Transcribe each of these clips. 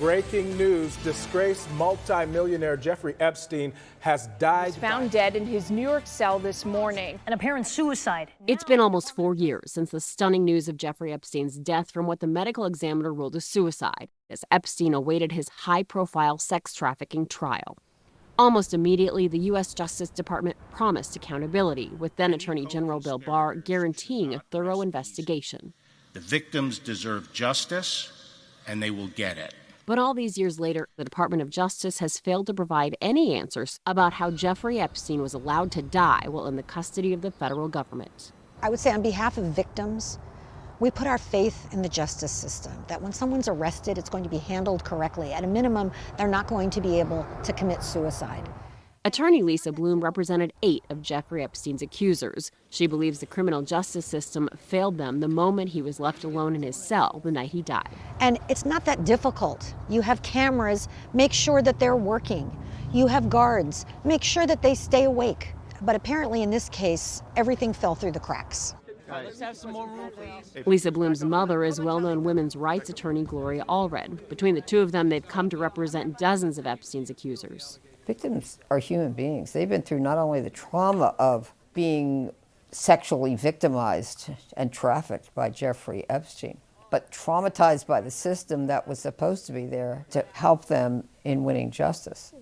Breaking news, disgraced multimillionaire Jeffrey Epstein has died. He was found dead in his New York cell this morning. An apparent suicide. It's been almost 4 years since the stunning news of Jeffrey Epstein's death from what the medical examiner ruled a suicide, as Epstein awaited his high-profile sex trafficking trial. Almost immediately, the U.S. Justice Department promised accountability, with then Attorney General Bill Barr guaranteeing a thorough investigation. The victims deserve justice, and they will get it. But all these years later, the Department of Justice has failed to provide any answers about how Jeffrey Epstein was allowed to die while in the custody of the federal government. I would say on behalf of victims, we put our faith in the justice system, that when someone's arrested, it's going to be handled correctly. At a minimum, they're not going to be able to commit suicide. Attorney Lisa Bloom represented 8 of Jeffrey Epstein's accusers. She believes the criminal justice system failed them the moment he was left alone in his cell the night he died. And it's not that difficult. You have cameras, make sure that they're working. You have guards, make sure that they stay awake. But apparently in this case, everything fell through the cracks. Let's have some more room, please. Lisa Bloom's mother is well-known women's rights attorney Gloria Allred. Between the two of them, they've come to represent dozens of Epstein's accusers. Victims are human beings. They've been through not only the trauma of being sexually victimized and trafficked by Jeffrey Epstein, but traumatized by the system that was supposed to be there to help them in winning justice.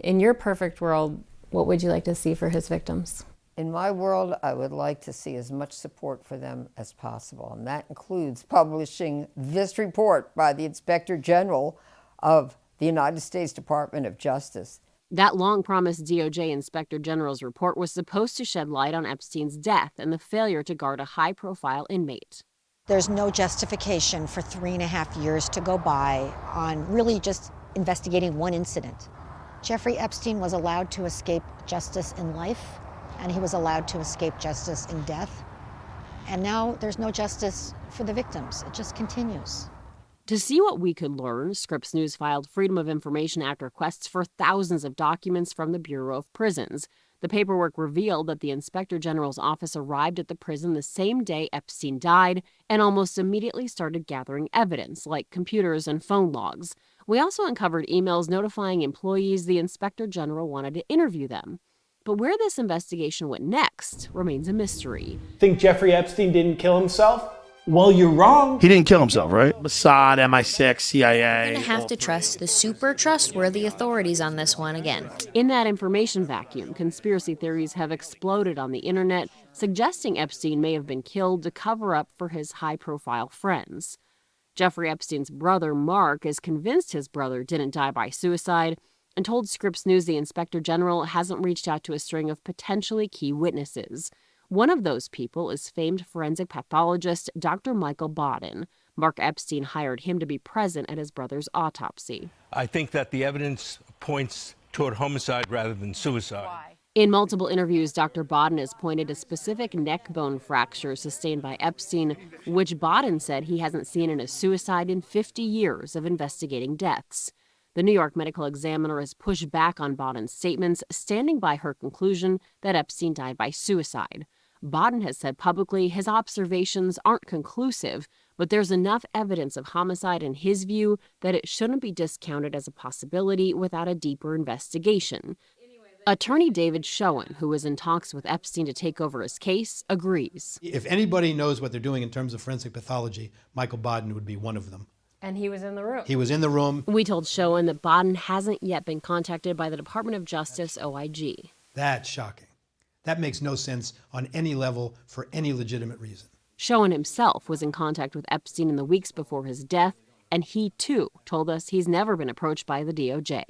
In your perfect world, what would you like to see for his victims? In my world, I would like to see as much support for them as possible, and that includes publishing this report by the Inspector General of the United States Department of Justice. That long-promised DOJ Inspector General's report was supposed to shed light on Epstein's death and the failure to guard a high-profile inmate. There's no justification for 3.5 years to go by on really just investigating one incident. Jeffrey Epstein was allowed to escape justice in life, and he was allowed to escape justice in death. And now there's no justice for the victims. It just continues. To see what we could learn, Scripps News filed Freedom of Information Act requests for thousands of documents from the Bureau of Prisons. The paperwork revealed that the Inspector General's office arrived at the prison the same day Epstein died and almost immediately started gathering evidence, like computers and phone logs. We also uncovered emails notifying employees the Inspector General wanted to interview them. But where this investigation went next remains a mystery. Think Jeffrey Epstein didn't kill himself? Well, you're wrong. He didn't kill himself, right? Mossad, MI6, CIA. You're going to have to trust the super trustworthy authorities on this one again. In that information vacuum, conspiracy theories have exploded on the internet, suggesting Epstein may have been killed to cover up for his high-profile friends. Jeffrey Epstein's brother, Mark, is convinced his brother didn't die by suicide and told Scripps News the Inspector General hasn't reached out to a string of potentially key witnesses. One of those people is famed forensic pathologist Dr. Michael Baden. Mark Epstein hired him to be present at his brother's autopsy. I think that the evidence points toward homicide rather than suicide. Why? In multiple interviews, Dr. Baden has pointed to specific neck bone fractures sustained by Epstein, which Baden said he hasn't seen in a suicide in 50 years of investigating deaths. The New York Medical Examiner has pushed back on Baden's statements, standing by her conclusion that Epstein died by suicide. Baden has said publicly his observations aren't conclusive, but there's enough evidence of homicide in his view that it shouldn't be discounted as a possibility without a deeper investigation. Attorney David Schoen, who was in talks with Epstein to take over his case, agrees. If anybody knows what they're doing in terms of forensic pathology, Michael Baden would be one of them. And he was in the room. He was in the room. We told Schoen that Baden hasn't yet been contacted by the Department of Justice, OIG. That's shocking. That makes no sense on any level for any legitimate reason. Schoen himself was in contact with Epstein in the weeks before his death, and he, too, told us he's never been approached by the DOJ.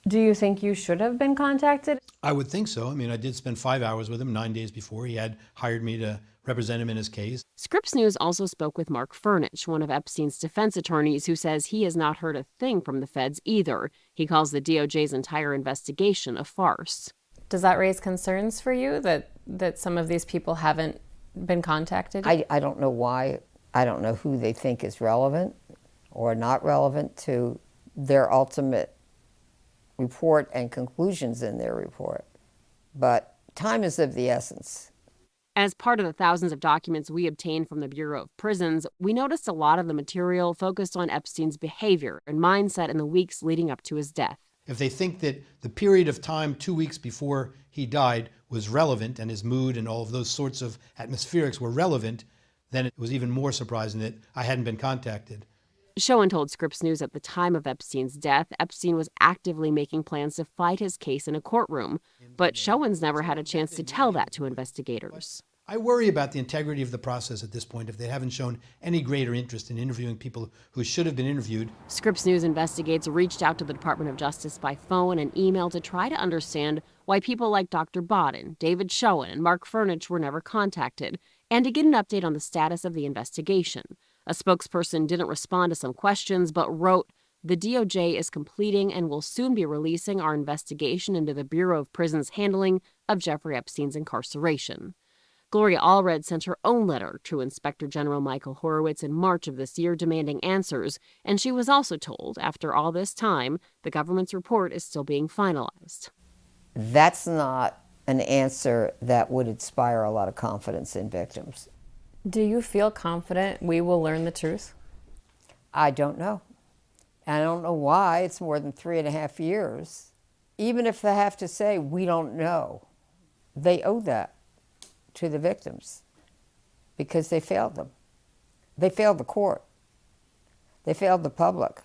Do you think you should have been contacted? I would think so. I mean, I did spend 5 hours with him 9 days before. He had hired me to represent him in his case. Scripps News also spoke with Mark Furnich, one of Epstein's defense attorneys, who says he has not heard a thing from the feds either. He calls the DOJ's entire investigation a farce. Does that raise concerns for you that some of these people haven't been contacted? I don't know why. I don't know who they think is relevant or not relevant to their ultimate report and conclusions in their report. But time is of the essence. As part of the thousands of documents we obtained from the Bureau of Prisons, we noticed a lot of the material focused on Epstein's behavior and mindset in the weeks leading up to his death. If they think that the period of time 2 weeks before he died was relevant and his mood and all of those sorts of atmospherics were relevant, then it was even more surprising that I hadn't been contacted. Schoen told Scripps News at the time of Epstein's death, Epstein was actively making plans to fight his case in a courtroom, but Schoen's never had a chance to tell that to investigators. I worry about the integrity of the process at this point if they haven't shown any greater interest in interviewing people who should have been interviewed. Scripps News Investigates reached out to the Department of Justice by phone and email to try to understand why people like Dr. Bodden, David Schoen, and Mark Furnich were never contacted, and to get an update on the status of the investigation. A spokesperson didn't respond to some questions, but wrote, "The DOJ is completing and will soon be releasing our investigation into the Bureau of Prisons' handling of Jeffrey Epstein's incarceration." Gloria Allred sent her own letter to Inspector General Michael Horowitz in March of this year demanding answers, and she was also told, after all this time, the government's report is still being finalized. That's not an answer that would inspire a lot of confidence in victims. Do you feel confident we will learn the truth? I don't know. I don't know why. It's more than 3.5 years. Even if they have to say, we don't know, they owe that to the victims because they failed them. They failed the court. They failed the public.